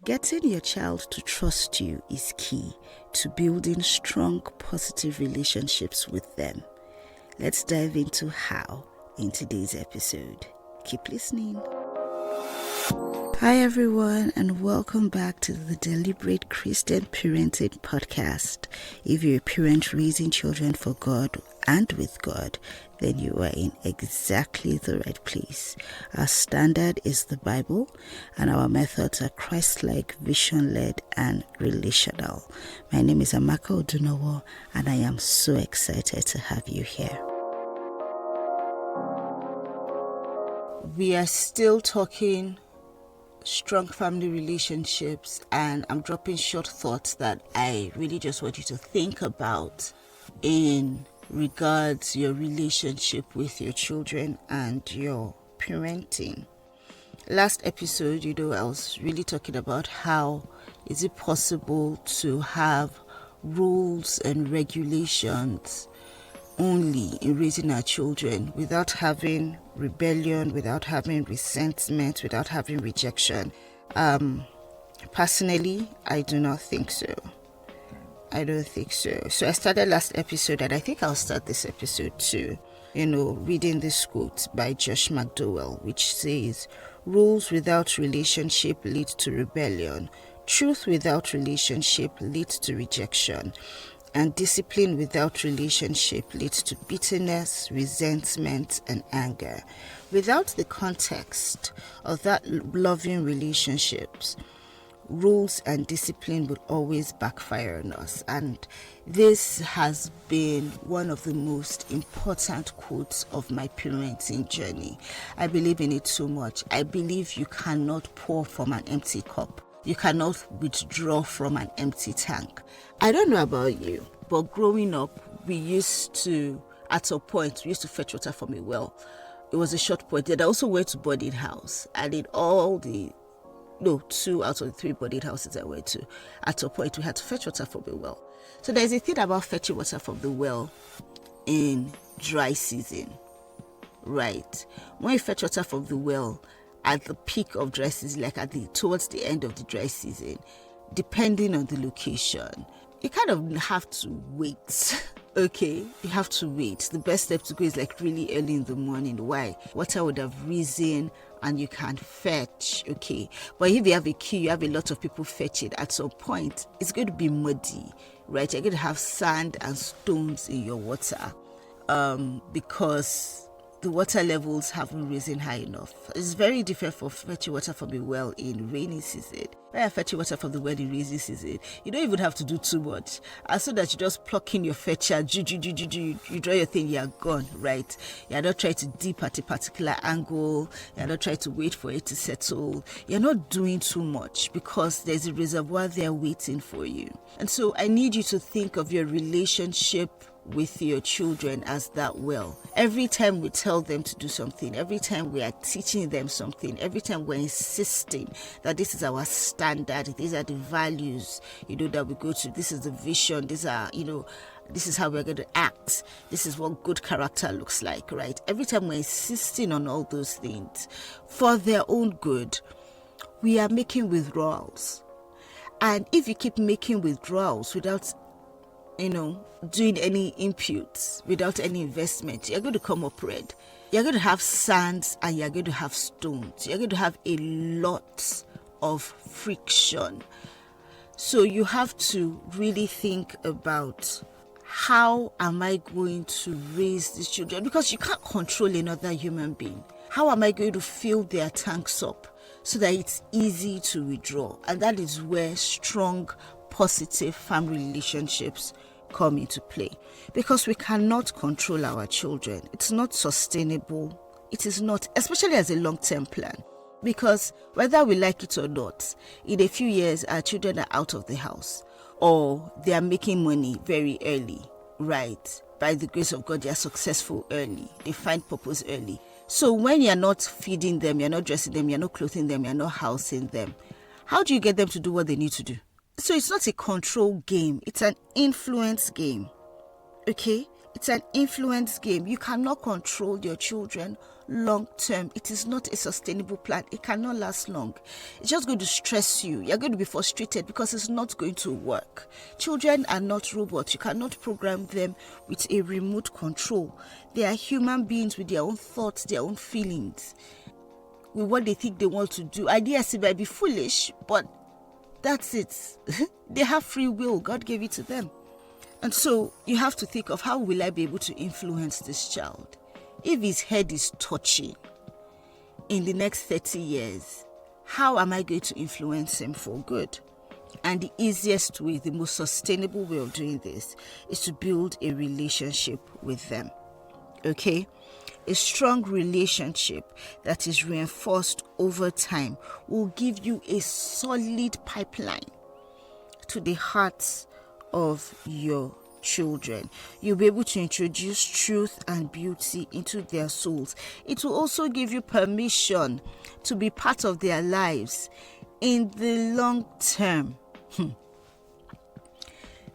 Getting your child to trust you is key to building strong, positive relationships with them. Let's dive into how in today's episode. Keep listening. Hi everyone, and welcome back to the Deliberate Christian Parenting Podcast. If you're a parent raising children for God and with God, then you are in exactly the right place. Our standard is the Bible, and our methods are Christ-like, vision-led, and relational. My name is Amaka Odunowo, and I am so excited to have you here. We are still talking strong family relationships, and I'm dropping short thoughts that I really just want you to think about in regards your relationship with your children and your parenting. Last episode, I was really talking about how is it possible to have rules and regulations only in raising our children without having rebellion, without having resentment, without having rejection. Personally, I do not think so. I don't think so. So I started last episode, and I think I'll start this episode too. Reading this quote by Josh McDowell, which says, "Rules without relationship lead to rebellion. Truth without relationship leads to rejection. And discipline without relationship leads to bitterness, resentment, and anger." Without the context of that loving relationships, rules and discipline will always backfire on us. And this has been one of the most important quotes of my parenting journey. I believe in it so much. I believe you cannot pour from an empty cup. You cannot withdraw from an empty tank. I don't know about you, but growing up, we used to fetch water from a well. It was a short point. Then I also went to boarding house, and in two out of the three boarding houses I went to, at a point we had to fetch water from a well. So there's a thing about fetching water from the well in dry season, right? When you fetch water from the well at the peak of dry season, like towards the end of the dry season, depending on the location, you kind of have to wait. Okay, you have to wait. The best step to go is really early in the morning. Why? Water would have risen and you can fetch. Okay, but if you have a queue, you have a lot of people fetching, at some point it's going to be muddy, right? You're going to have sand and stones in your water because the water levels haven't risen high enough. It's very different for fetching water from a well in rainy season. When you're fetching water from the well in rainy season, you don't even have to do too much. As soon as you just pluck in your fetcher, you draw your thing, you're gone, right? You're not trying to dip at a particular angle. You're not trying to wait for it to settle. You're not doing too much because there's a reservoir there waiting for you. And so I need you to think of your relationship with your children as that well. Every time we tell them to do something, every time we are teaching them something, every time we're insisting that this is our standard, these are the values, that we go to, this is the vision, these are, this is how we're going to act, this is what good character looks like, right? Every time we're insisting on all those things for their own good, we are making withdrawals. And if you keep making withdrawals without doing any inputs, without any investment, you're going to come up red. You're going to have sands and you're going to have stones. You're going to have a lot of friction. So you have to really think about, how am I going to raise these children? Because you can't control another human being. How am I going to fill their tanks up so that it's easy to withdraw? And that is where strong, positive family relationships come into play, because we cannot control our children. It's not sustainable. It is not, especially as a long-term plan, because whether we like it or not, in a few years our children are out of the house, or they are making money very early, right? By the grace of God, they are successful early. They find purpose early. So when you're not feeding them, you're not dressing them, you're not clothing them, you're not housing them, how do you get them to do what they need to do? So it's not a control game. It's an influence game. Okay? It's an influence game. You cannot control your children long term. It is not a sustainable plan. It cannot last long. It's just going to stress you. You're going to be frustrated because it's not going to work. Children are not robots. You cannot program them with a remote control. They are human beings with their own thoughts, their own feelings, with what they think they want to do. Ideas might be foolish, but that's it. They have free will. God gave it to them. And so you have to think of, how will I be able to influence this child? If his head is touching in the next 30 years, how am I going to influence him for good? And the easiest way, the most sustainable way of doing this is to build a relationship with them. Okay? A strong relationship that is reinforced over time will give you a solid pipeline to the hearts of your children. You'll be able to introduce truth and beauty into their souls. It will also give you permission to be part of their lives in the long term.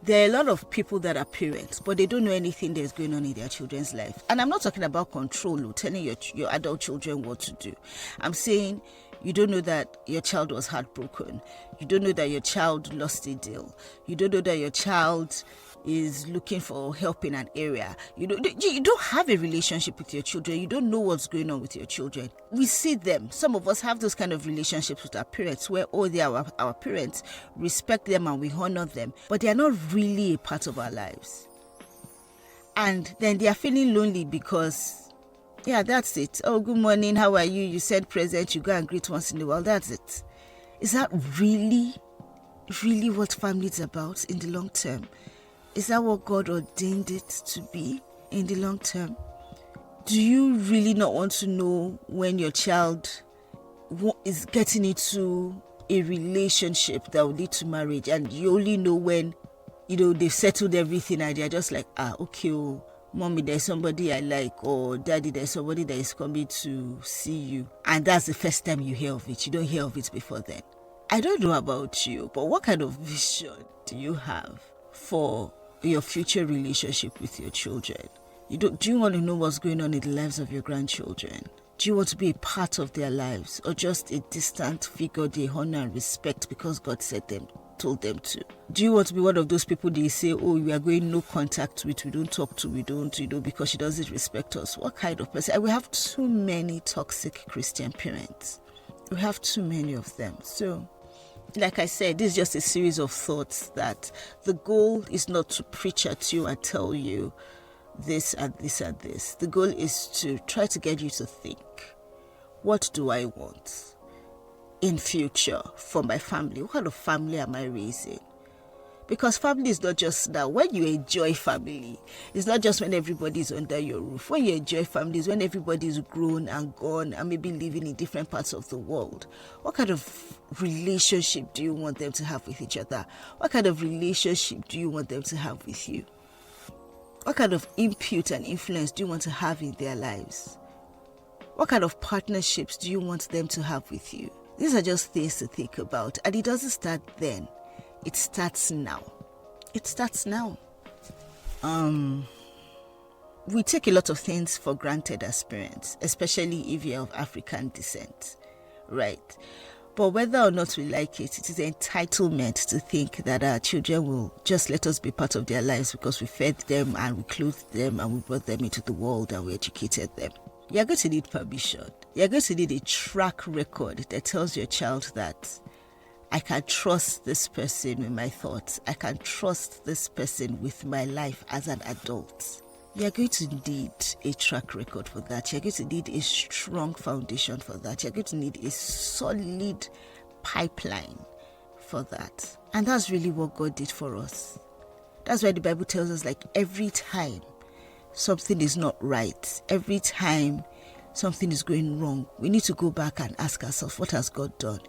There are a lot of people that are parents, but they don't know anything that's going on in their children's life. And I'm not talking about control or telling your adult children what to do. I'm saying you don't know that your child was heartbroken. You don't know that your child lost a deal. You don't know that your child is looking for help in an area. You don't have a relationship with your children. You don't know what's going on with your children. We see them. Some of us have those kind of relationships with our parents where, they are our parents, respect them and we honor them, but they are not really a part of our lives. And then they are feeling lonely because, that's it. Oh, good morning, how are you? You said present, you go and greet once in a while. That's it. Is that really, really what family is about in the long term? Is that what God ordained it to be in the long term? Do you really not want to know when your child is getting into a relationship that will lead to marriage, and you only know when, they've settled everything and they're just like, okay, mommy, there's somebody I like, or daddy, there's somebody that is coming to see you. And that's the first time you hear of it. You don't hear of it before then. I don't know about you, but what kind of vision do you have for your future relationship with your children? Do you want to know what's going on in the lives of your grandchildren? Do you want to be a part of their lives, or just a distant figure they honor and respect because God told them to? Do you want to be one of those people they say, we are going no contact with, we don't talk to, we don't, because she doesn't respect us? What kind of person? We have too many toxic Christian parents. We have too many of them. So, like I said, this is just a series of thoughts that the goal is not to preach at you and tell you this and this and this. The goal is to try to get you to think, what do I want in future for my family? What kind of family am I raising? Because family is not just now. When you enjoy family, it's not just when everybody is under your roof. When you enjoy family is when everybody is grown and gone and maybe living in different parts of the world. What kind of relationship do you want them to have with each other? What kind of relationship do you want them to have with you? What kind of input and influence do you want to have in their lives? What kind of partnerships do you want them to have with you? These are just things to think about. And it doesn't start then. It starts now. It starts now. We take a lot of things for granted as parents, especially if you're of African descent, right? But whether or not we like it, it is an entitlement to think that our children will just let us be part of their lives because we fed them and we clothed them and we brought them into the world and we educated them. You're going to need permission. You're going to need a track record that tells your child that I can trust this person with my thoughts. I can trust this person with my life as an adult. You're going to need a track record for that. You're going to need a strong foundation for that. You're going to need a solid pipeline for that. And that's really what God did for us. That's why the Bible tells us, like, every time something is not right, every time something is going wrong, we need to go back and ask ourselves, what has God done?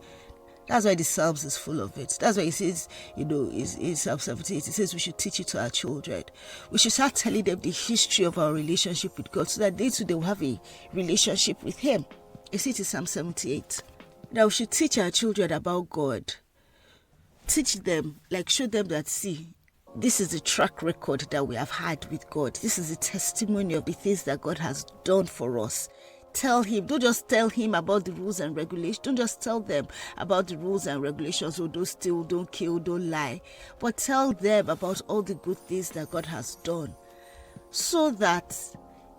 That's why the Psalms is full of it. That's why it says, in Psalm 78, it says we should teach it to our children. We should start telling them the history of our relationship with God so that they too, they will have a relationship with Him. You see it in Psalm 78. Now we should teach our children about God. Teach them, show them that, see, This is the track record that we have had with God. This is the testimony of the things that God has done for us. Tell him. Don't just tell him about the rules and regulations. Don't just tell them about the rules and regulations. Oh, don't steal, don't kill, don't lie. But tell them about all the good things that God has done, so that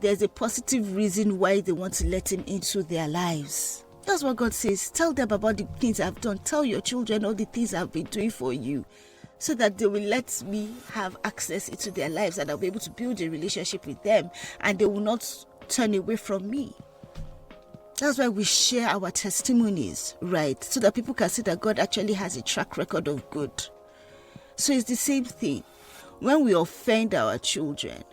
there's a positive reason why they want to let him into their lives. That's what God says. Tell them about the things I've done. Tell your children all the things I've been doing for you, so that they will let me have access into their lives, and I'll be able to build a relationship with them, and they will not turn away from me. That's why we share our testimonies, right? So that people can see that God actually has a track record of good. So it's the same thing. When we offend our children,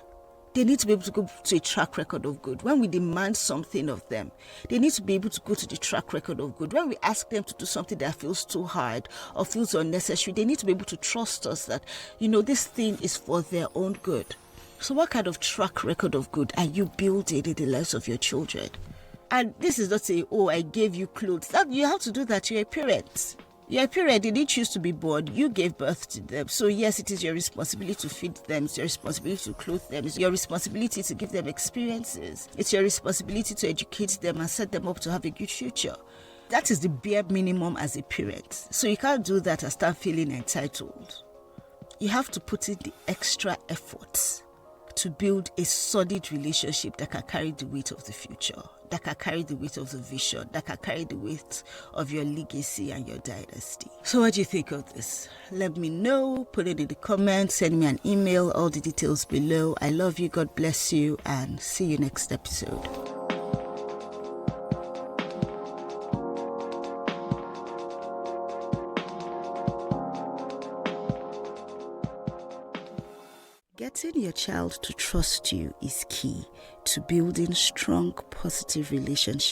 they need to be able to go to a track record of good. When we demand something of them, they need to be able to go to the track record of good. When we ask them to do something that feels too hard or feels unnecessary, they need to be able to trust us that, this thing is for their own good. So what kind of track record of good are you building in the lives of your children? And this is not saying, I gave you clothes. You have to do that to your parents. Your parent, they didn't choose to be born. You gave birth to them. So yes, it is your responsibility to feed them. It's your responsibility to clothe them. It's your responsibility to give them experiences. It's your responsibility to educate them and set them up to have a good future. That is the bare minimum as a parent. So you can't do that and start feeling entitled. You have to put in the extra effort to build a solid relationship that can carry the weight of the future, that can carry the weight of the vision, that can carry the weight of your legacy and your dynasty. So what do you think of this? Let me know. Put it in the comments. Send me an email. All the details below. I love you. God bless you. And see you next episode. Getting your child to trust you is key to building strong, positive relationships